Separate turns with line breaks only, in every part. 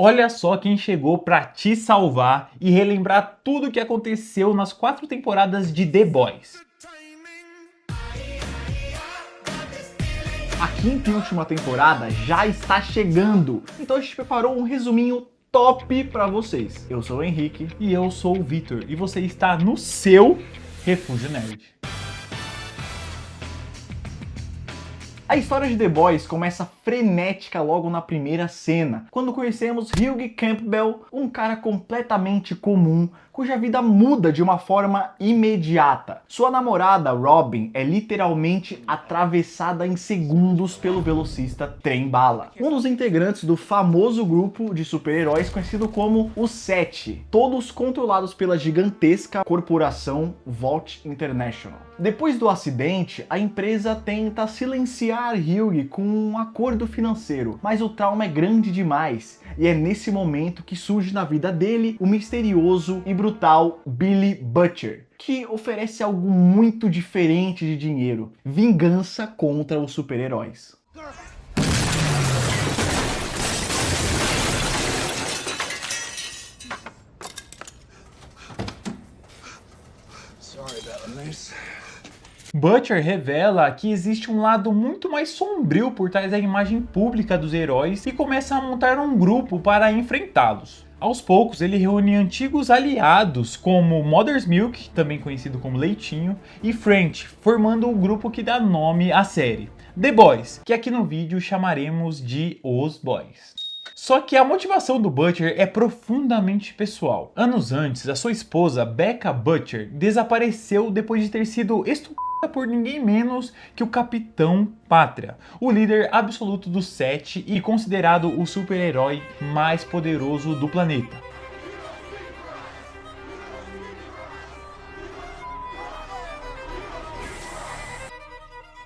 Olha só quem chegou pra te salvar e relembrar tudo o que aconteceu nas 4 temporadas de The Boys.
A quinta e última temporada já está chegando, então a gente preparou um resuminho top pra vocês. Eu sou o Henrique.
E eu sou o Vitor, e você está no seu Refúgio Nerd.
A história de The Boys começa frenética logo na primeira cena, quando conhecemos Hugh Campbell, um cara completamente comum, cuja vida muda de uma forma imediata. Sua namorada, Robin, é literalmente atravessada em segundos pelo velocista Trem-Bala, um dos integrantes do famoso grupo de super-heróis conhecido como os Sete, todos controlados pela gigantesca corporação Vault International. Depois do acidente, a empresa tenta silenciar Hugh com um acordo financeiro, mas o trauma é grande demais, e é nesse momento que surge na vida dele o misterioso e brutal Billy Butcher, que oferece algo muito diferente de dinheiro: vingança contra os super-heróis.
Butcher revela que existe um lado muito mais sombrio por trás da imagem pública dos heróis e começa a montar um grupo para enfrentá-los. Aos poucos, ele reúne antigos aliados como Mother's Milk, também conhecido como Leitinho, e French, formando o grupo que dá nome à série, The Boys, que aqui no vídeo chamaremos de Os Boys. Só que a motivação do Butcher é profundamente pessoal. Anos antes, a sua esposa, Becca Butcher, desapareceu depois de ter sido estuprada por ninguém menos que o Capitão Pátria, o líder absoluto dos Sete e considerado o super-herói mais poderoso do planeta.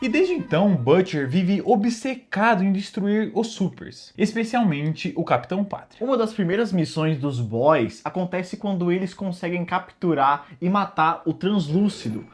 E desde então, Butcher vive obcecado em destruir os Supers, especialmente o Capitão Pátria.
Uma das primeiras missões dos Boys acontece quando eles conseguem capturar e matar o Translúcido.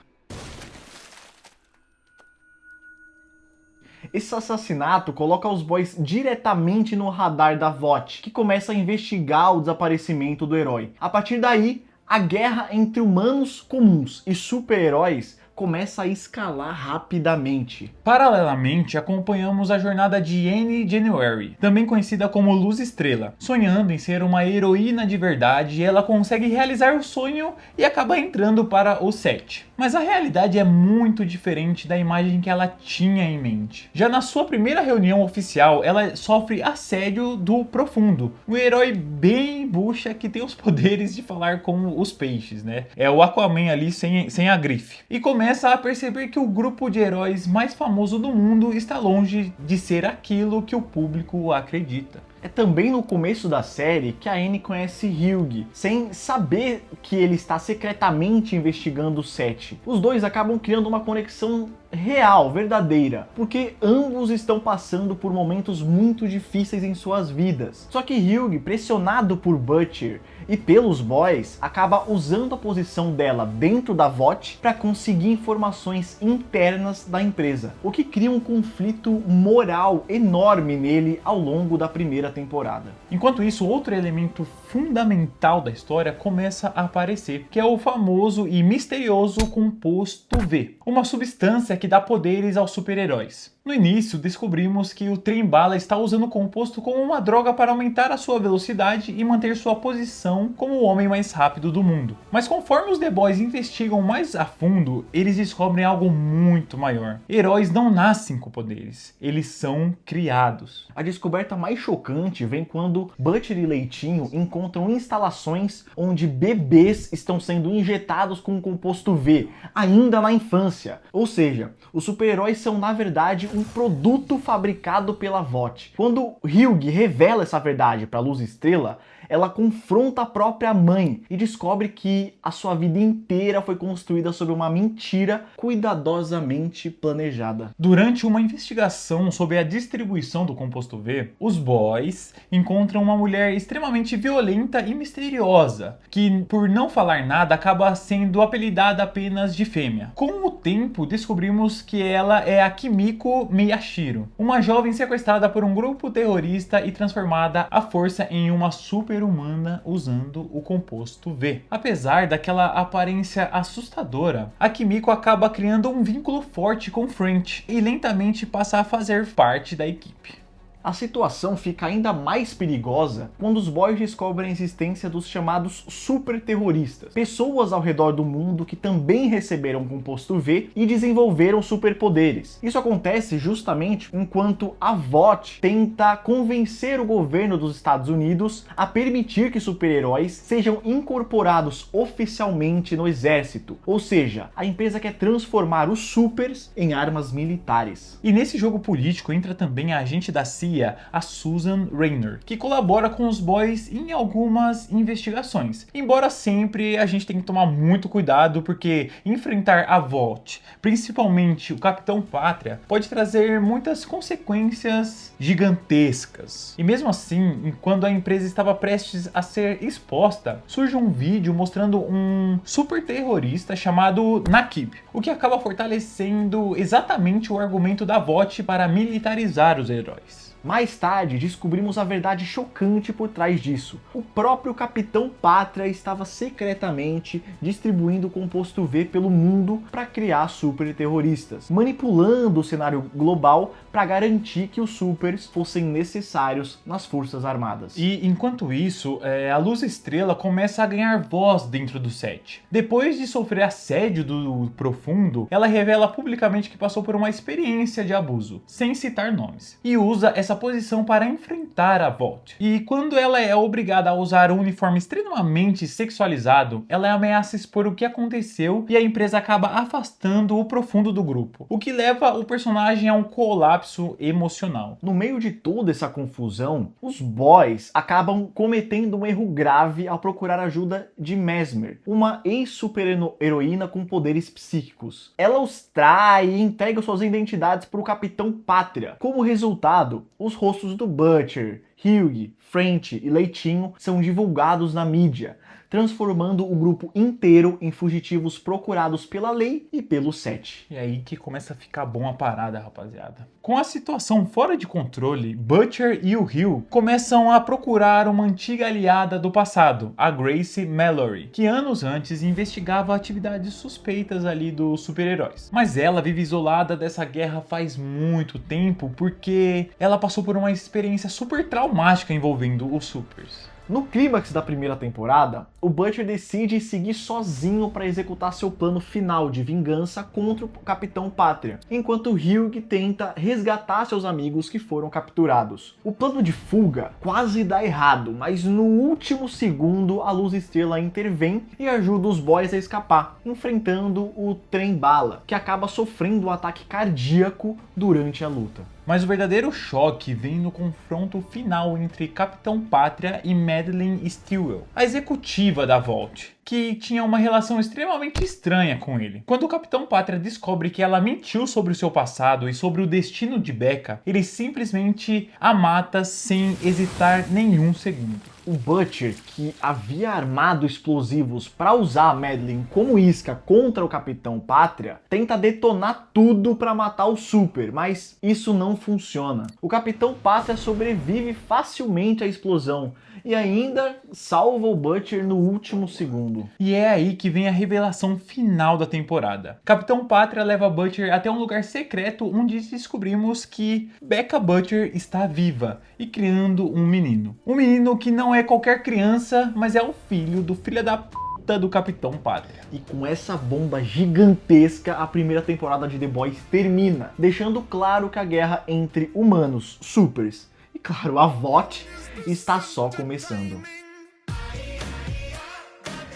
Esse assassinato coloca os Boys diretamente no radar da VOT, que começa a investigar o desaparecimento do herói. A partir daí, a guerra entre humanos comuns e super-heróis começa a escalar rapidamente.
Paralelamente, acompanhamos a jornada de Annie January, também conhecida como Luz Estrela. Sonhando em ser uma heroína de verdade, ela consegue realizar o sonho e acaba entrando para os Sete. Mas a realidade é muito diferente da imagem que ela tinha em mente. Já na sua primeira reunião oficial, ela sofre assédio do Profundo, um herói bem bucha que tem os poderes de falar com os peixes, né? É o Aquaman ali sem a grife. E começa a perceber que o grupo de heróis mais famoso do mundo está longe de ser aquilo que o público acredita.
É também no começo da série que a Annie conhece Hugh, sem saber que ele está secretamente investigando o Sete. Os dois acabam criando uma conexão real, verdadeira, porque ambos estão passando por momentos muito difíceis em suas vidas. Só que Hugh, pressionado por Butcher e pelos Boys, acaba usando a posição dela dentro da VOT para conseguir informações internas da empresa, o que cria um conflito moral enorme nele ao longo da primeira temporada.
Enquanto isso, outro elemento fundamental da história começa a aparecer, que é o famoso e misterioso composto V, uma substância que dá poderes aos super-heróis. No início, descobrimos que o Trem-Bala está usando o composto como uma droga para aumentar a sua velocidade e manter sua posição como o homem mais rápido do mundo. Mas conforme os The Boys investigam mais a fundo, eles descobrem algo muito maior. Heróis não nascem com poderes, eles são criados.
A descoberta mais chocante vem quando Butcher e Leitinho encontram instalações onde bebês estão sendo injetados com o composto V, ainda na infância. Ou seja, os super-heróis são na verdade um produto fabricado pela VOT. Quando Hugh revela essa verdade para Luz Estrela, ela confronta a própria mãe e descobre que a sua vida inteira foi construída sobre uma mentira cuidadosamente planejada.
Durante uma investigação sobre a distribuição do composto V, os Boys heróis encontram uma mulher extremamente violenta e misteriosa, que por não falar nada acaba sendo apelidada apenas de Fêmea. Com o tempo descobrimos que ela é a Kimiko Miyashiro, uma jovem sequestrada por um grupo terrorista e transformada à força em uma super-humana usando o composto V. Apesar daquela aparência assustadora, a Kimiko acaba criando um vínculo forte com French e lentamente passa a fazer parte da equipe.
A situação fica ainda mais perigosa quando os boys descobrem a existência dos chamados super terroristas, pessoas ao redor do mundo que também receberam o composto V e desenvolveram superpoderes. Isso acontece justamente enquanto a VOT tenta convencer o governo dos Estados Unidos a permitir que super-heróis sejam incorporados oficialmente no exército, ou seja, a empresa quer transformar os supers em armas militares.
E nesse jogo político entra também a agente da CIA, a Susan Raynor, que colabora com os boys em algumas investigações. Embora sempre a gente tenha que tomar muito cuidado, porque enfrentar a VOT, principalmente o Capitão Pátria, pode trazer muitas consequências gigantescas. E mesmo assim, quando a empresa estava prestes a ser exposta, surge um vídeo mostrando um super terrorista chamado Nakib, o que acaba fortalecendo exatamente o argumento da VOT para militarizar os heróis.
Mais tarde, descobrimos a verdade chocante por trás disso. O próprio Capitão Pátria estava secretamente distribuindo o composto V pelo mundo para criar super terroristas, manipulando o cenário global para garantir que os supers fossem necessários nas Forças Armadas.
E enquanto isso, a Luz Estrela começa a ganhar voz dentro do set. Depois de sofrer assédio do Profundo, ela revela publicamente que passou por uma experiência de abuso, sem citar nomes, e usa essa posição para enfrentar a VOT. E quando ela é obrigada a usar um uniforme extremamente sexualizado, ela ameaça expor o que aconteceu e a empresa acaba afastando o Profundo do grupo, o que leva o personagem a um colapso emocional.
No meio de toda essa confusão, os boys acabam cometendo um erro grave ao procurar ajuda de Mesmer, uma ex-super-heroína com poderes psíquicos. Ela os trai e entrega suas identidades para o Capitão Pátria. Como resultado, os rostos do Butcher, Hugh, French e Leitinho são divulgados na mídia, transformando o grupo inteiro em fugitivos procurados pela lei e pelo set.
E aí que começa a ficar bom a parada, rapaziada. Com a situação fora de controle, Butcher e o Hugh começam a procurar uma antiga aliada do passado, a Grace Mallory, que anos antes investigava atividades suspeitas ali dos super-heróis. Mas ela vive isolada dessa guerra faz muito tempo porque ela passou por uma experiência super traumática envolvendo os supers.
No clímax da primeira temporada, o Butcher decide seguir sozinho para executar seu plano final de vingança contra o Capitão Pátria, enquanto Hugh tenta resgatar seus amigos que foram capturados. O plano de fuga quase dá errado, mas no último segundo a Luz Estrela intervém e ajuda os boys a escapar, enfrentando o trem-bala, que acaba sofrendo um ataque cardíaco durante a luta.
Mas o verdadeiro choque vem no confronto final entre Capitão Pátria e Madeleine Stillwell, a executiva da VOT, que tinha uma relação extremamente estranha com ele. Quando o Capitão Pátria descobre que ela mentiu sobre o seu passado e sobre o destino de Becca, ele simplesmente a mata sem hesitar nenhum segundo.
O Butcher, que havia armado explosivos para usar a Madeleine como isca contra o Capitão Pátria, tenta detonar tudo para matar o Super, mas isso não funciona. O Capitão Pátria sobrevive facilmente à explosão e ainda salva o Butcher no último segundo.
E é aí que vem a revelação final da temporada. Capitão Pátria leva Butcher até um lugar secreto onde descobrimos que Becca Butcher está viva e criando um menino. Um menino que não é qualquer criança, mas é o filho do filho da p*** do Capitão Pátria.
E com essa bomba gigantesca, a primeira temporada de The Boys termina, deixando claro que a guerra entre humanos, supers e, claro, a VOT está só começando.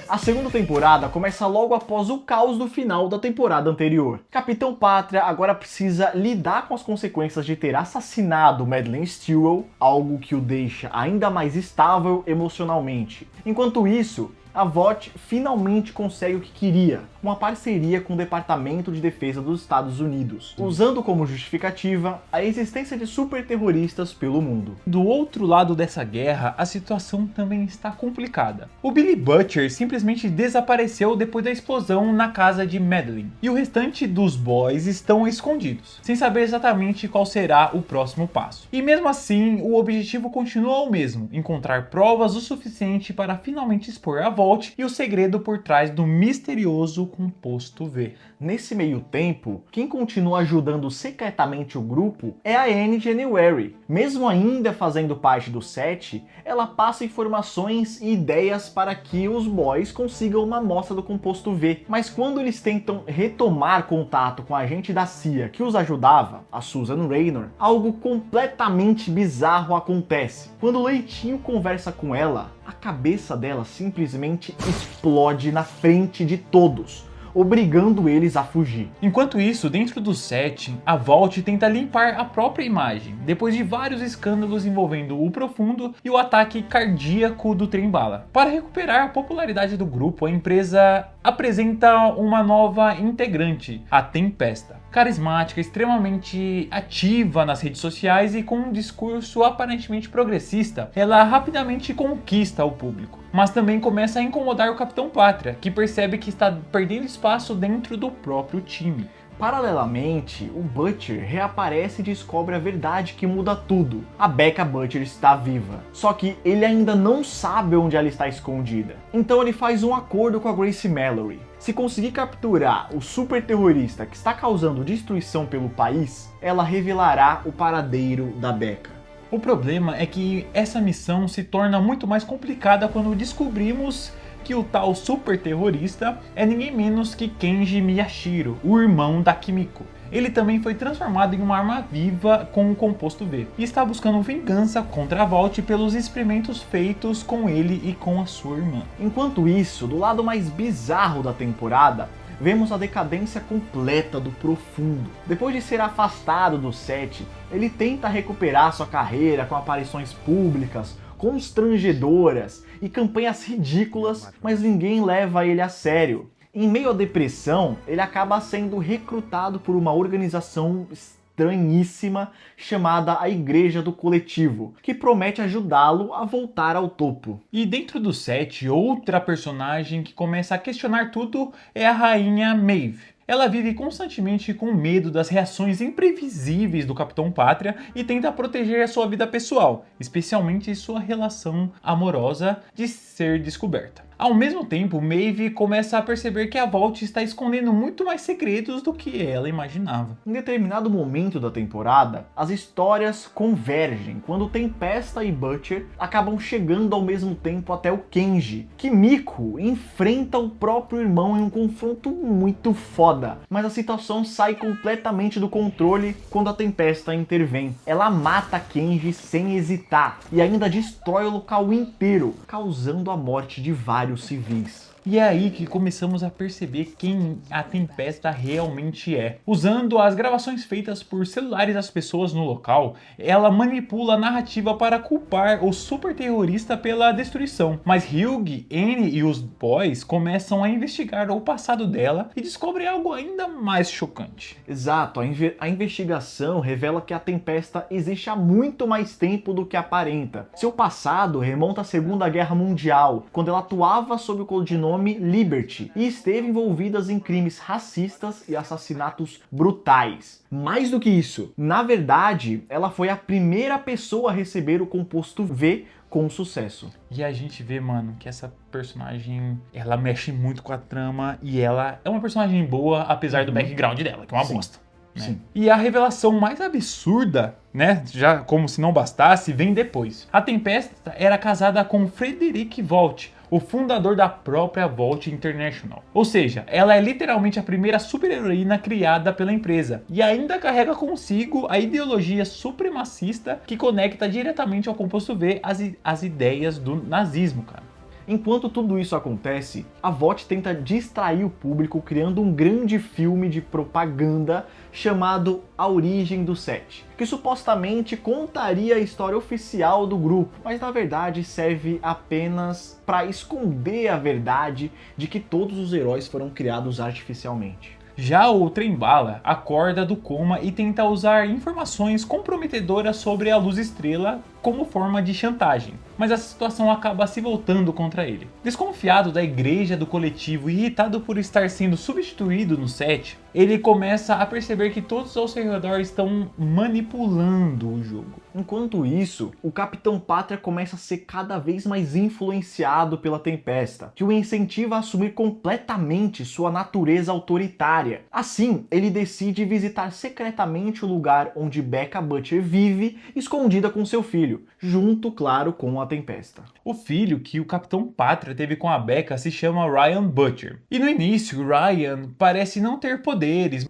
A segunda temporada começa logo após o caos do final da temporada anterior. Capitão Pátria agora precisa lidar com as consequências de ter assassinado Madeleine Stillwell, algo que o deixa ainda mais estável emocionalmente. Enquanto isso, a Vought finalmente consegue o que queria, uma parceria com o Departamento de Defesa dos Estados Unidos, usando como justificativa a existência de superterroristas pelo mundo.
Do outro lado dessa guerra, a situação também está complicada. O Billy Butcher simplesmente desapareceu depois da explosão na casa de Madeleine, e o restante dos boys estão escondidos, sem saber exatamente qual será o próximo passo. E mesmo assim, o objetivo continua o mesmo: encontrar provas o suficiente para finalmente expor a Vought e o segredo por trás do misterioso composto V.
Nesse meio tempo, quem continua ajudando secretamente o grupo é a Annie January. Mesmo ainda fazendo parte do set, ela passa informações e ideias para que os boys consigam uma amostra do composto V. Mas quando eles tentam retomar contato com a agente da CIA que os ajudava, a Susan Raynor, algo completamente bizarro acontece. Quando o Leitinho conversa com ela, a cabeça dela simplesmente explode na frente de todos, obrigando eles a fugir.
Enquanto isso, dentro do set, a Vought tenta limpar a própria imagem, depois de vários escândalos envolvendo o Profundo e o ataque cardíaco do trem-bala. Para recuperar a popularidade do grupo, a empresa apresenta uma nova integrante, a Tempesta. Carismática, extremamente ativa nas redes sociais e com um discurso aparentemente progressista, ela rapidamente conquista o público, mas também começa a incomodar o Capitão Pátria, que percebe que está perdendo espaço dentro do próprio time.
Paralelamente, o Butcher reaparece e descobre a verdade que muda tudo. A Becca Butcher está viva, só que ele ainda não sabe onde ela está escondida. Então ele faz um acordo com a Grace Mallory. Se conseguir capturar o super terrorista que está causando destruição pelo país, ela revelará o paradeiro da Becca.
O problema é que essa missão se torna muito mais complicada quando descobrimos que o tal super terrorista é ninguém menos que Kenji Miyashiro, o irmão da Kimiko. Ele também foi transformado em uma arma viva com o composto V e está buscando vingança contra a Vought pelos experimentos feitos com ele e com a sua irmã.
Enquanto isso, do lado mais bizarro da temporada, vemos a decadência completa do Profundo. Depois de ser afastado do set, ele tenta recuperar sua carreira com aparições públicas, constrangedoras e campanhas ridículas, mas ninguém leva ele a sério. Em meio à depressão, ele acaba sendo recrutado por uma organização estranhíssima chamada a Igreja do Coletivo, que promete ajudá-lo a voltar ao topo.
E dentro do set, outra personagem que começa a questionar tudo é a rainha Maeve. Ela vive constantemente com medo das reações imprevisíveis do Capitão Pátria e tenta proteger a sua vida pessoal, especialmente sua relação amorosa, de ser descoberta. Ao mesmo tempo, Maeve começa a perceber que a Vought está escondendo muito mais segredos do que ela imaginava.
Em determinado momento da temporada, as histórias convergem quando Tempesta e Butcher acabam chegando ao mesmo tempo até o Kenji. Kimiko enfrenta o próprio irmão em um confronto muito foda, mas a situação sai completamente do controle quando a Tempesta intervém. Ela mata Kenji sem hesitar e ainda destrói o local inteiro, causando a morte de vários civis.
E é aí que começamos a perceber quem a Tempesta realmente é. Usando as gravações feitas por celulares das pessoas no local, ela manipula a narrativa para culpar o super terrorista pela destruição. Mas Hugh, Annie e os boys começam a investigar o passado dela e descobrem algo ainda mais chocante.
Exato, a investigação revela que a Tempesta existe há muito mais tempo do que aparenta. Seu passado remonta à Segunda Guerra Mundial, quando ela atuava sob o codinome Liberty e esteve envolvida em crimes racistas e assassinatos brutais. Mais do que isso, na verdade, ela foi a primeira pessoa a receber o composto V com sucesso.
E a gente vê, mano, que essa personagem, ela mexe muito com a trama e ela é uma personagem boa, apesar do background dela, que é uma bosta. Né?
Sim.
E a revelação mais absurda, né, já como se não bastasse, vem depois. A Tempesta era casada com Frederick Vought, o fundador da própria Vought International. Ou seja, ela é literalmente a primeira super-heroína criada pela empresa e ainda carrega consigo a ideologia supremacista que conecta diretamente ao composto V as ideias do nazismo, cara.
Enquanto tudo isso acontece, a VOT tenta distrair o público criando um grande filme de propaganda chamado A Origem do 7, que supostamente contaria a história oficial do grupo, mas na verdade serve apenas para esconder a verdade de que todos os heróis foram criados artificialmente.
Já o Trem-Bala acorda do coma e tenta usar informações comprometedoras sobre a Luz Estrela como forma de chantagem, mas a situação acaba se voltando contra ele. Desconfiado da igreja do coletivo e irritado por estar sendo substituído no set, ele começa a perceber que todos ao seu redor estão manipulando o jogo.
Enquanto isso, o Capitão Pátria começa a ser cada vez mais influenciado pela Tempesta, que o incentiva a assumir completamente sua natureza autoritária. Assim, ele decide visitar secretamente o lugar onde Becca Butcher vive, escondida com seu filho, junto, claro, com a Tempesta.
O filho que o Capitão Pátria teve com a Becca se chama Ryan Butcher. E no início, Ryan parece não ter poderes.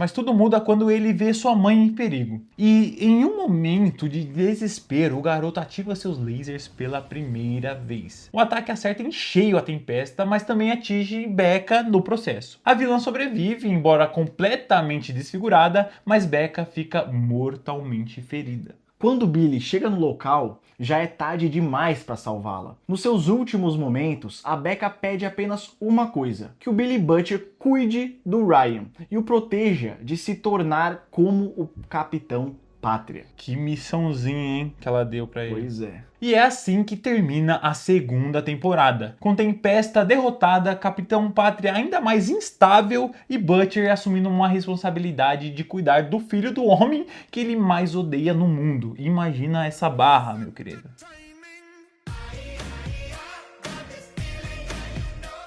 Mas tudo muda quando ele vê sua mãe em perigo. E em um momento de desespero, o garoto ativa seus lasers pela primeira vez. O ataque acerta em cheio a Tempesta, mas também atinge Becca no processo. A vilã sobrevive, embora completamente desfigurada, mas Becca fica mortalmente ferida.
Quando Billy chega no local, já é tarde demais para salvá-la. Nos seus últimos momentos, a Becca pede apenas uma coisa: que o Billy Butcher cuide do Ryan e o proteja de se tornar como o Capitão Pátria.
Que missãozinha, hein, que ela deu pra ele.
Pois é.
E é assim que termina a segunda temporada, com Tempesta derrotada, Capitão Pátria ainda mais instável e Butcher assumindo uma responsabilidade de cuidar do filho do homem que ele mais odeia no mundo. Imagina essa barra, meu querido.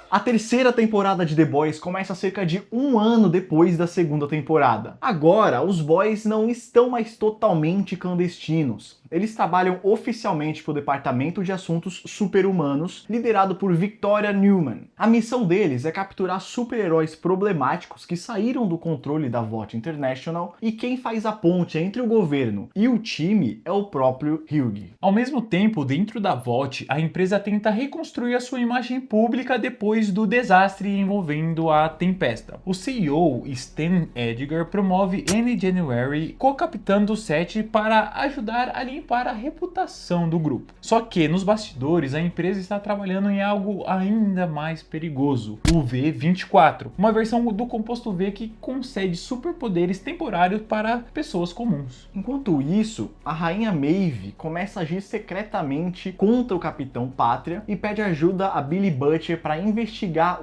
A terceira temporada de The Boys começa cerca de um ano depois da segunda temporada. Agora, os boys não estão mais totalmente clandestinos. Eles trabalham oficialmente para o Departamento de Assuntos Super-Humanos, liderado por Victoria Newman. A missão deles é capturar super-heróis problemáticos que saíram do controle da VOT International, e quem faz a ponte entre o governo e o time é o próprio Hugh.
Ao mesmo tempo, dentro da VOT, a empresa tenta reconstruir a sua imagem pública depois do desastre envolvendo a Tempesta. O CEO, Stan Edgar, promove Annie January, co-capitã do set, para ajudar a limpar a reputação do grupo. Só que nos bastidores a empresa está trabalhando em algo ainda mais perigoso, o V24, uma versão do composto V que concede superpoderes temporários para pessoas comuns.
Enquanto isso, a rainha Maeve começa a agir secretamente contra o Capitão Pátria e pede ajuda a Billy Butcher para investigar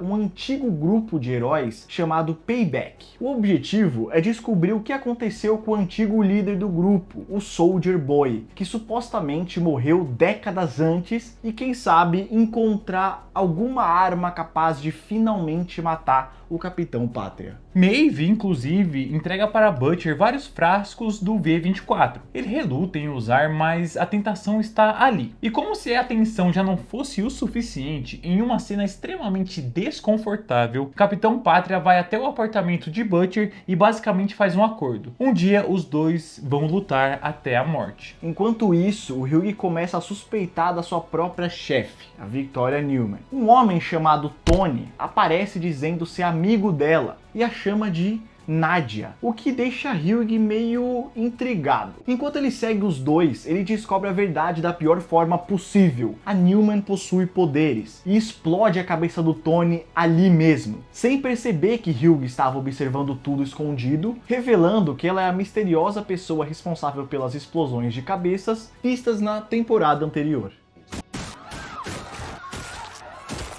um antigo grupo de heróis chamado Payback. O objetivo é descobrir o que aconteceu com o antigo líder do grupo, o Soldier Boy, que supostamente morreu décadas antes, e quem sabe encontrar alguma arma capaz de finalmente matar o Capitão Pátria.
Maeve, inclusive, entrega para Butcher vários frascos do V24. Ele reluta em usar, mas a tentação está ali. E como se a tensão já não fosse o suficiente, em uma cena extremamente desconfortável, Capitão Pátria vai até o apartamento de Butcher e basicamente faz um acordo. Um dia os dois vão lutar até a morte.
Enquanto isso, o Hugh começa a suspeitar da sua própria chefe, a Victoria Newman. Um homem chamado Tony aparece dizendo ser amigo dela e a chama de Nadia, o que deixa Hugh meio intrigado. Enquanto ele segue os dois, ele descobre a verdade da pior forma possível. A Newman possui poderes e explode a cabeça do Tony ali mesmo, sem perceber que Hugh estava observando tudo escondido, revelando que ela é a misteriosa pessoa responsável pelas explosões de cabeças vistas na temporada anterior.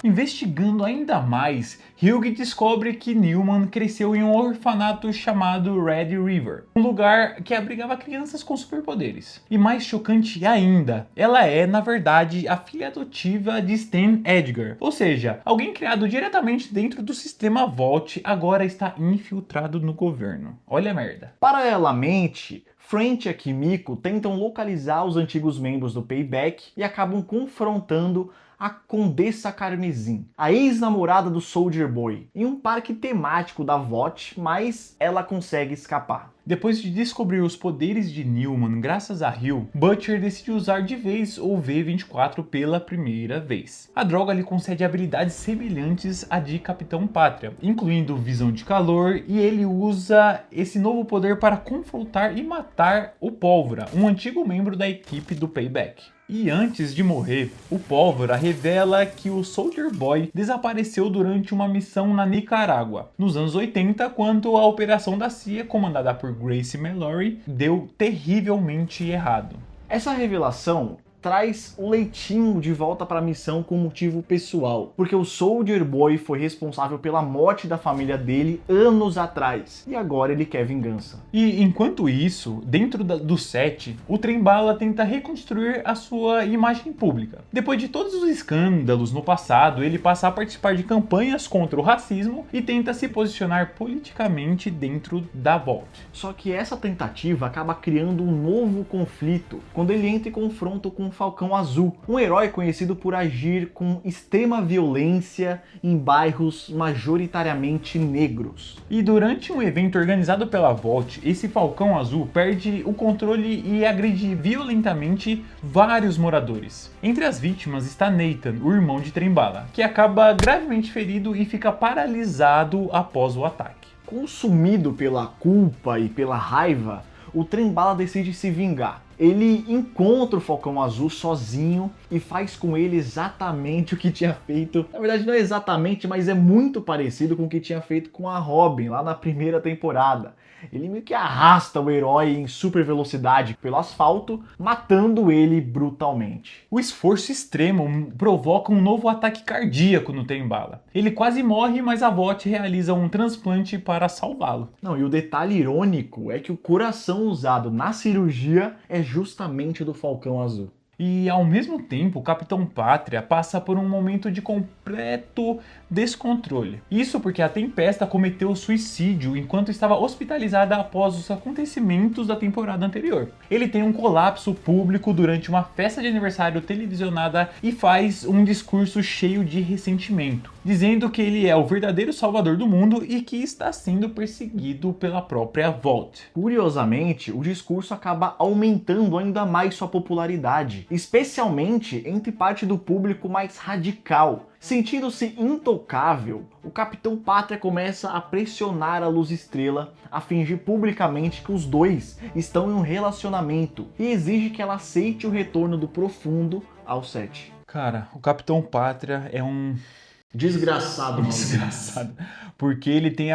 Investigando ainda mais, Hugh descobre que Newman cresceu em um orfanato chamado Red River, um lugar que abrigava crianças com superpoderes. E mais chocante ainda, ela é, na verdade, a filha adotiva de Stan Edgar, ou seja, alguém criado diretamente dentro do sistema VOT agora está infiltrado no governo. Olha a merda.
Paralelamente, French e Kimiko tentam localizar os antigos membros do Payback e acabam confrontando a Condessa Carmesim, a ex-namorada do Soldier Boy, em um parque temático da VOT, mas ela consegue escapar.
Depois de descobrir os poderes de Newman graças a Hill, Butcher decide usar de vez o V24 pela primeira vez. A droga lhe concede habilidades semelhantes à de Capitão Pátria, incluindo visão de calor, e ele usa esse novo poder para confrontar e matar o Pólvora, um antigo membro da equipe do Payback. E antes de morrer, o Pólvora revela que o Soldier Boy desapareceu durante uma missão na Nicarágua, nos anos 80, quando a operação da CIA, comandada por Grace Mallory, deu terrivelmente errado.
Essa revelação traz o leitinho de volta para a missão com motivo pessoal, porque o Soldier Boy foi responsável pela morte da família dele anos atrás, e agora ele quer vingança.
E enquanto isso, dentro do set, o Trem-Bala tenta reconstruir a sua imagem pública. Depois de todos os escândalos no passado, ele passa a participar de campanhas contra o racismo e tenta se posicionar politicamente dentro da VOT.
Só que essa tentativa acaba criando um novo conflito, quando ele entra em confronto com Falcão Azul, um herói conhecido por agir com extrema violência em bairros majoritariamente negros.
E durante um evento organizado pela VOT, esse Falcão Azul perde o controle e agride violentamente vários moradores. Entre as vítimas está Nathan, o irmão de Trem-Bala, que acaba gravemente ferido e fica paralisado após o ataque.
Consumido pela culpa e pela raiva, o Trem-Bala decide se vingar. Ele encontra o Falcão Azul sozinho e faz com ele exatamente o que tinha feito. Na verdade não é exatamente, mas é muito parecido com o que tinha feito com a Robin lá na primeira temporada. Ele meio que arrasta o herói em super velocidade pelo asfalto, matando ele brutalmente.
O esforço extremo provoca um novo ataque cardíaco no Trem-Bala. Ele quase morre, mas a VOT realiza um transplante para salvá-lo.
Não, e o detalhe irônico é que o coração usado na cirurgia é justamente do Falcão Azul.
E ao mesmo tempo, o Capitão Pátria passa por um momento de completo descontrole. Isso porque a Tempesta cometeu suicídio enquanto estava hospitalizada após os acontecimentos da temporada anterior. Ele tem um colapso público durante uma festa de aniversário televisionada e faz um discurso cheio de ressentimento, dizendo que ele é o verdadeiro salvador do mundo e que está sendo perseguido pela própria VOT.
Curiosamente, o discurso acaba aumentando ainda mais sua popularidade, especialmente entre parte do público mais radical. Sentindo-se intocável, o Capitão Pátria começa a pressionar a Luz Estrela a fingir publicamente que os dois estão em um relacionamento e exige que ela aceite o retorno do Profundo ao set.
Cara, o Capitão Pátria é um
desgraçado, mano.
Desgraçado. Porque ele tem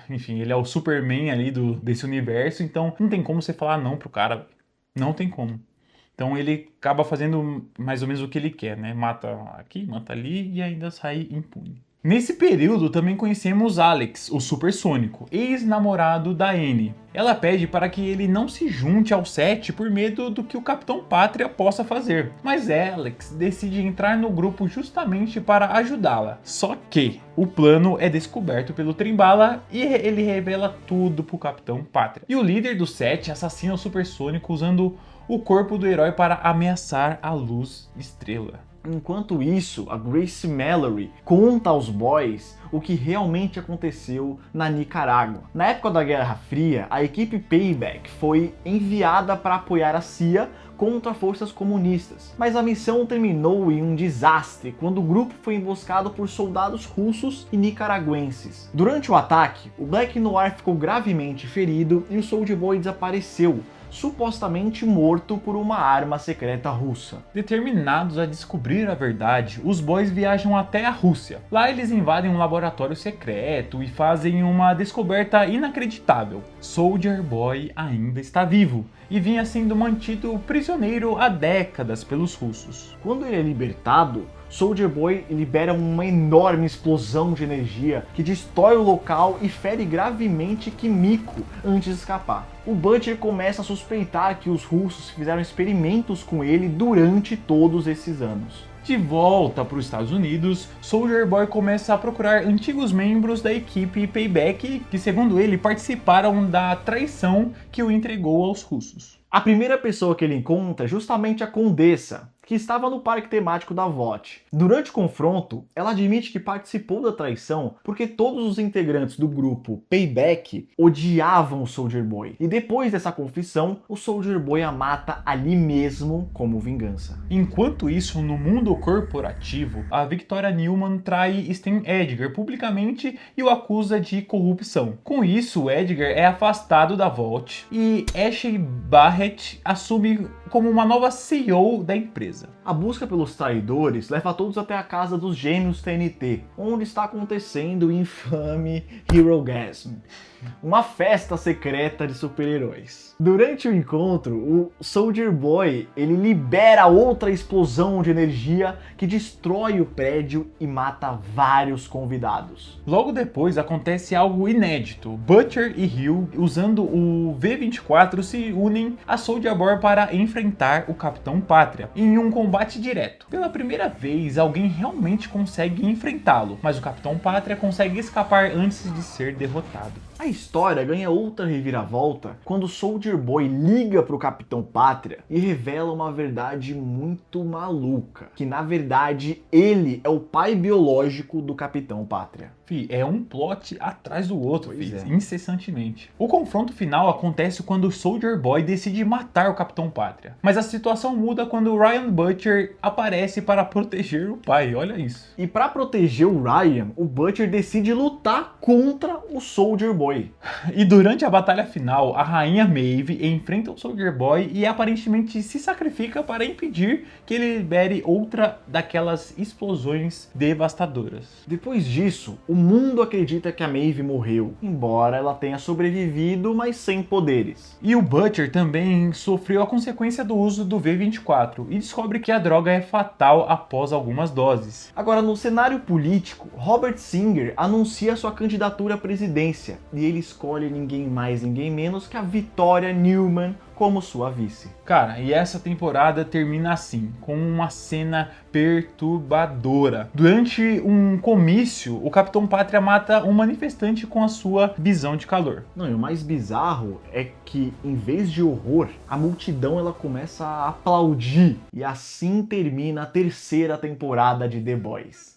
enfim, ele é o Superman ali desse universo, então não tem como você falar não pro cara. Não tem como. Então ele acaba fazendo mais ou menos o que ele quer, né? Mata aqui, mata ali e ainda sai impune. Nesse período também conhecemos Alex, o Supersônico, ex-namorado da Annie. Ela pede para que ele não se junte ao set por medo do que o Capitão Pátria possa fazer. Mas Alex decide entrar no grupo justamente para ajudá-la. Só que o plano é descoberto pelo Trem-Bala e ele revela tudo pro Capitão Pátria. E o líder do set assassina o Supersônico usando o corpo do herói para ameaçar a Luz Estrela.
Enquanto isso, a Grace Mallory conta aos boys o que realmente aconteceu na Nicarágua. Na época da Guerra Fria, a equipe Payback foi enviada para apoiar a CIA contra forças comunistas, mas a missão terminou em um desastre quando o grupo foi emboscado por soldados russos e nicaragüenses. Durante o ataque, o Black Noir ficou gravemente ferido e o Soldier Boy desapareceu, supostamente morto por uma arma secreta russa.
Determinados a descobrir a verdade, os boys viajam até a Rússia. Lá eles invadem um laboratório secreto e fazem uma descoberta inacreditável. Soldier Boy ainda está vivo e vinha sendo mantido prisioneiro há décadas pelos russos.
Quando ele é libertado, Soldier Boy libera uma enorme explosão de energia que destrói o local e fere gravemente Kimiko antes de escapar. O Butcher começa a suspeitar que os russos fizeram experimentos com ele durante todos esses anos.
De volta para os Estados Unidos, Soldier Boy começa a procurar antigos membros da equipe Payback que, segundo ele, participaram da traição que o entregou aos russos.
A primeira pessoa que ele encontra é justamente a Condessa, que estava no parque temático da Vought. Durante o confronto, ela admite que participou da traição porque todos os integrantes do grupo Payback odiavam o Soldier Boy. E depois dessa confissão, o Soldier Boy a mata ali mesmo como vingança.
Enquanto isso, no mundo corporativo, a Victoria Newman trai Stan Edgar publicamente e o acusa de corrupção. Com isso, Edgar é afastado da Vought e Ashley Barrett assume como uma nova CEO da empresa.
A busca pelos traidores leva todos até a casa dos gêmeos TNT, onde está acontecendo o infame Herogasm, uma festa secreta de super-heróis. Durante o encontro, o Soldier Boy ele libera outra explosão de energia que destrói o prédio e mata vários convidados.
Logo depois acontece algo inédito. Butcher e Hill, usando o V-24, se unem a Soldier Boy para enfrentar o Capitão Pátria em um combate direto. Pela primeira vez, alguém realmente consegue enfrentá-lo, mas o Capitão Pátria consegue escapar antes de ser derrotado.
A história ganha outra reviravolta quando o Soldier Boy liga para o Capitão Pátria e revela uma verdade muito maluca, que na verdade ele é o pai biológico do Capitão Pátria.
Fih, é um plot atrás do outro, incessantemente. O confronto final acontece quando o Soldier Boy decide matar o Capitão Pátria. Mas a situação muda quando o Ryan Butcher aparece para proteger o pai, olha isso.
E para proteger o Ryan, o Butcher decide lutar contra o Soldier Boy.
E durante a batalha final, a rainha Maeve enfrenta o Soldier Boy e aparentemente se sacrifica para impedir que ele libere outra daquelas explosões devastadoras.
Depois disso, o mundo acredita que a Maeve morreu, embora ela tenha sobrevivido, mas sem poderes.
E o Butcher também sofreu a consequência do uso do V-24 e descobre que a droga é fatal após algumas doses.
Agora, no cenário político, Robert Singer anuncia sua candidatura à presidência e ele escolhe ninguém mais, ninguém menos que a Victoria Newman como sua vice.
Cara, e essa temporada termina assim, com uma cena perturbadora. Durante um comício, o Capitão Pátria mata um manifestante com a sua visão de calor.
Não, e o mais bizarro é que, em vez de horror, a multidão ela começa a aplaudir. E assim termina a terceira temporada de The Boys.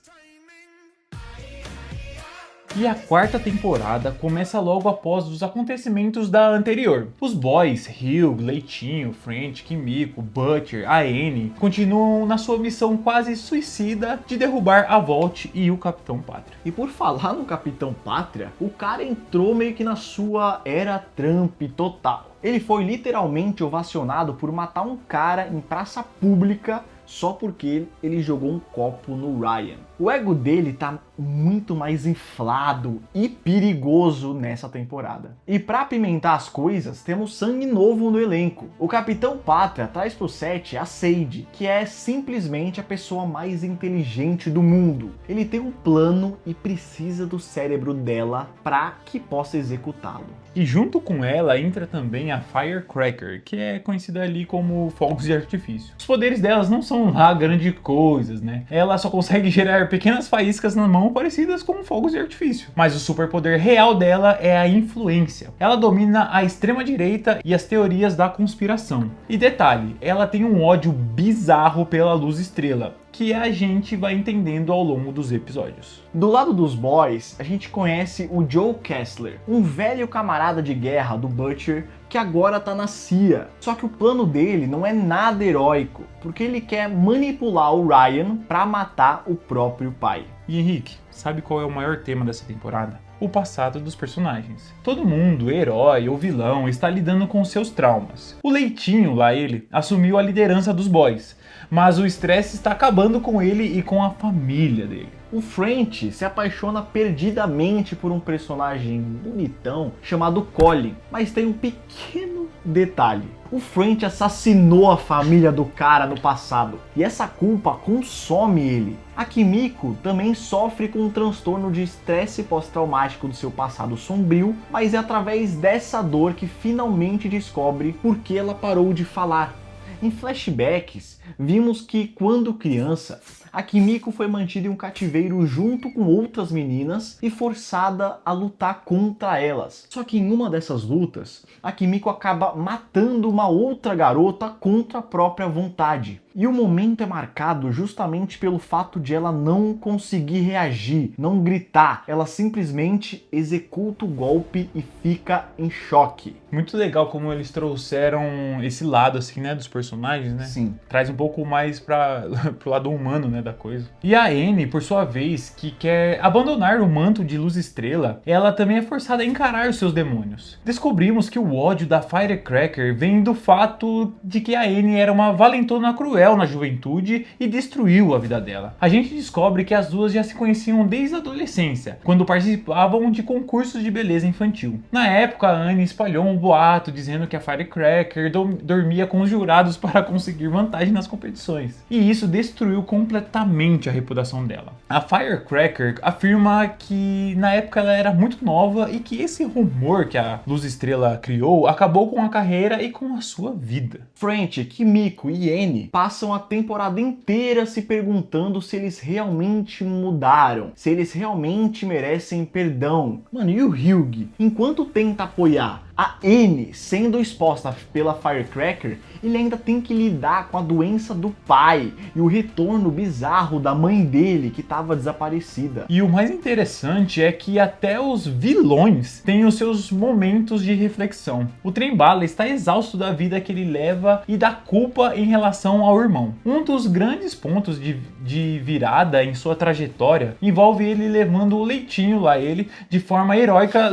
E a quarta temporada começa logo após os acontecimentos da anterior. Os boys, Hugh, Leitinho, French, Kimiko, Butcher, a Annie, continuam na sua missão quase suicida de derrubar a Vought e o Capitão Pátria.
E por falar no Capitão Pátria, o cara entrou meio que na sua era Trump total. Ele foi literalmente ovacionado por matar um cara em praça pública só porque ele jogou um copo no Ryan. O ego dele tá muito mais inflado e perigoso nessa temporada. E pra apimentar as coisas, temos sangue novo no elenco. O Capitão Pátria traz pro set a Sage, que é simplesmente a pessoa mais inteligente do mundo. Ele tem um plano e precisa do cérebro dela pra que possa executá-lo.
E junto com ela entra também a Firecracker, que é conhecida ali como fogos de artifício. Os poderes delas não são lá grandes coisas, né? Ela só consegue gerar pequenas faíscas na mão parecidas com fogos de artifício. Mas o superpoder real dela é a influência. Ela domina a extrema-direita e as teorias da conspiração. E detalhe, ela tem um ódio bizarro pela luz estrela, que a gente vai entendendo ao longo dos episódios.
Do lado dos boys, a gente conhece o Joe Kessler, um velho camarada de guerra do Butcher que agora tá na CIA. Só que o plano dele não é nada heróico, porque ele quer manipular o Ryan pra matar o próprio pai.
E Henrique, sabe qual é o maior tema dessa temporada? O passado dos personagens. Todo mundo, herói ou vilão, está lidando com seus traumas. O Leitinho, lá ele, assumiu a liderança dos boys, mas o estresse está acabando com ele e com a família dele.
O French se apaixona perdidamente por um personagem bonitão chamado Colin, mas tem um pequeno detalhe. O French assassinou a família do cara no passado e essa culpa consome ele. A Kimiko também sofre com um transtorno de estresse pós-traumático do seu passado sombrio, mas é através dessa dor que finalmente descobre por que ela parou de falar. Em flashbacks, vimos que quando criança, a Kimiko foi mantida em um cativeiro junto com outras meninas e forçada a lutar contra elas. Só que em uma dessas lutas, a Kimiko acaba matando uma outra garota contra a própria vontade. E o momento é marcado justamente pelo fato de ela não conseguir reagir, não gritar. Ela simplesmente executa o golpe e fica em choque.
Muito legal como eles trouxeram esse lado, assim, né, dos personagens, né?
Sim.
Traz um pouco mais pro lado humano, né, da coisa. E a Anne, por sua vez, que quer abandonar o manto de Luz Estrela, ela também é forçada a encarar os seus demônios. Descobrimos que o ódio da Firecracker vem do fato de que a Anne era uma valentona cruel na juventude e destruiu a vida dela. A gente descobre que as duas já se conheciam desde a adolescência, quando participavam de concursos de beleza infantil. Na época, a Anne espalhou um boato dizendo que a Firecracker dormia com os jurados para conseguir vantagem nas competições. E isso destruiu completamente a reputação dela. A Firecracker afirma que na época ela era muito nova e que esse rumor que a Luz Estrela criou acabou com a carreira e com a sua vida.
French, Kimiko e Anne passam a temporada inteira se perguntando se eles realmente mudaram, se eles realmente merecem perdão. Mano, e o Hyuga? Enquanto tenta apoiar a Anne sendo exposta pela Firecracker, ele ainda tem que lidar com a doença do pai e o retorno bizarro da mãe dele que estava desaparecida.
E o mais interessante é que até os vilões têm os seus momentos de reflexão. O Trem-Bala está exausto da vida que ele leva e da culpa em relação ao irmão. Um dos grandes pontos de virada em sua trajetória envolve ele levando o leitinho lá, ele de forma heróica...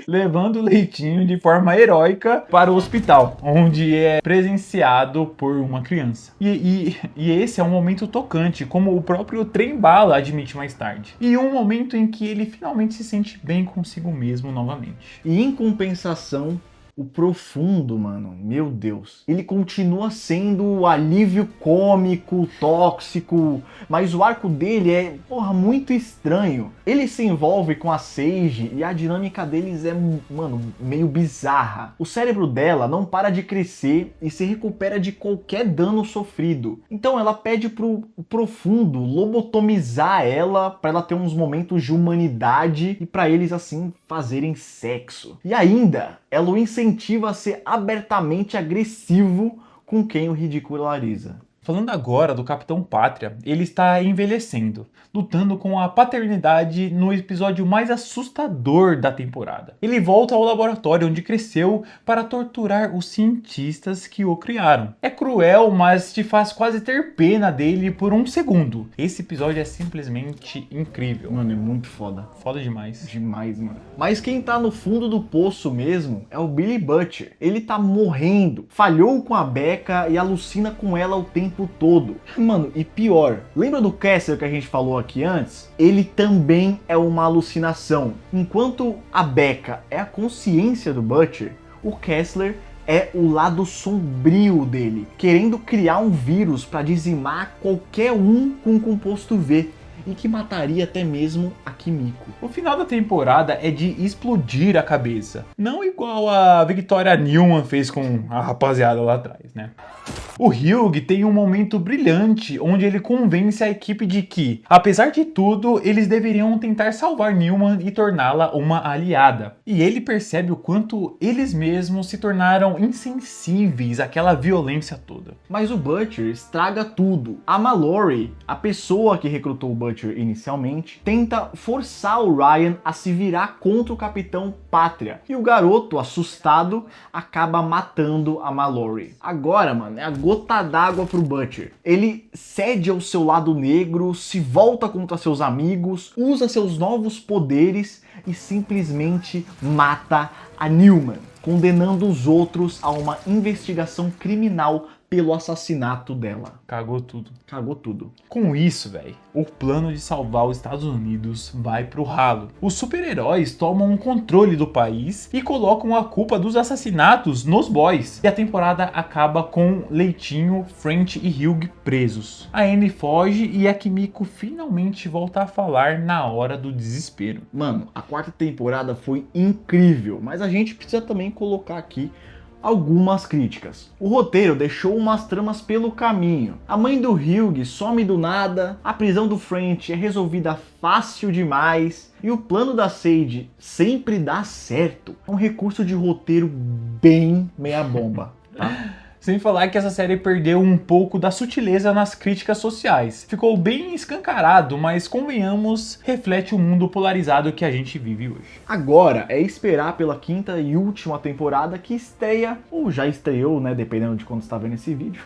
levando o leitinho de forma heróica para o hospital, onde é presenciado por uma criança. E esse é um momento tocante, como o próprio Trem-Bala admite mais tarde. E um momento em que ele finalmente se sente bem consigo mesmo novamente.
E em compensação, o Profundo, mano, meu Deus, ele continua sendo o alívio cômico, tóxico, mas o arco dele é, porra, muito estranho. Ele se envolve com a Sage e a dinâmica deles é, mano, meio bizarra. O cérebro dela não para de crescer e se recupera de qualquer dano sofrido. Então ela pede pro Profundo lobotomizar ela pra ela ter uns momentos de humanidade e pra eles, assim, fazerem sexo. E ainda, ela o incentiva a ser abertamente agressivo com quem o ridiculariza.
Falando agora do Capitão Pátria, ele está envelhecendo, lutando com a paternidade no episódio mais assustador da temporada. Ele volta ao laboratório onde cresceu para torturar os cientistas que o criaram. É cruel, mas te faz quase ter pena dele por um segundo. Esse episódio é simplesmente incrível.
Mano, é muito foda.
Foda demais.
Demais, mano. Mas quem tá no fundo do poço mesmo é o Billy Butcher. Ele tá morrendo, falhou com a Becca e alucina com ela o tempo todo. Mano, e pior, lembra do Kessler que a gente falou aqui antes? Ele também é uma alucinação. Enquanto a Becca é a consciência do Butcher, o Kessler é o lado sombrio dele, querendo criar um vírus para dizimar qualquer um com o composto V. E que mataria até mesmo a Kimiko.
O final da temporada é de explodir a cabeça. Não igual a Victoria Newman fez com a rapaziada lá atrás, né? O Hyuga tem um momento brilhante onde ele convence a equipe de que, apesar de tudo, eles deveriam tentar salvar Newman e torná-la uma aliada. E ele percebe o quanto eles mesmos se tornaram insensíveis àquela violência toda.
Mas o Butcher estraga tudo. A Mallory, a pessoa que recrutou o Butcher inicialmente, tenta forçar o Ryan a se virar contra o Capitão Pátria. E o garoto, assustado, acaba matando a Mallory. Agora, mano, é a gota d'água pro Butcher. Ele cede ao seu lado negro, se volta contra seus amigos, usa seus novos poderes e simplesmente mata a Newman, condenando os outros a uma investigação criminal pelo assassinato dela.
Cagou tudo.
Cagou tudo.
Com isso, velho, o plano de salvar os Estados Unidos vai pro ralo. Os super-heróis tomam o controle do país e colocam a culpa dos assassinatos nos boys. E a temporada acaba com Leitinho, French e Hyuga presos. A Anne foge e a Kimiko finalmente volta a falar na hora do desespero.
Mano, a quarta temporada foi incrível, mas a gente precisa também colocar aqui algumas críticas. O roteiro deixou umas tramas pelo caminho. A mãe do Hyuga some do nada, a prisão do French é resolvida fácil demais e o plano da Sage sempre dá certo. É um recurso de roteiro bem meia bomba. tá?
Sem falar que essa série perdeu um pouco da sutileza nas críticas sociais. Ficou bem escancarado, mas convenhamos, reflete o mundo polarizado que a gente vive hoje.
Agora é esperar pela quinta e última temporada que estreia, ou já estreou, né, dependendo de quando você está vendo esse vídeo,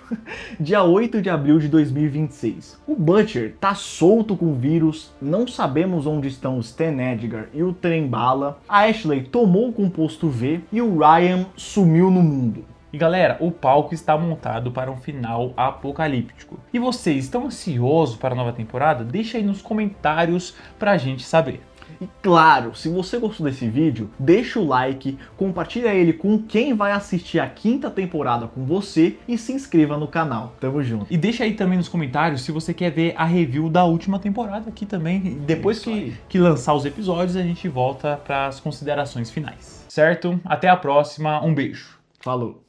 dia 8 de abril de 2026. O Butcher tá solto com o vírus, não sabemos onde estão o Stan Edgar e o Trem-Bala, a Ashley tomou o composto V e o Ryan sumiu no mundo.
E galera, o palco está montado para um final apocalíptico. E vocês estão ansiosos para a nova temporada? Deixa aí nos comentários pra gente saber.
E claro, se você gostou desse vídeo, deixa o like, compartilha ele com quem vai assistir a quinta temporada com você e se inscreva no canal. Tamo junto.
E deixa aí também nos comentários se você quer ver a review da última temporada aqui também. E depois que lançar os episódios, a gente volta para as considerações finais. Certo? Até a próxima, um beijo.
Falou!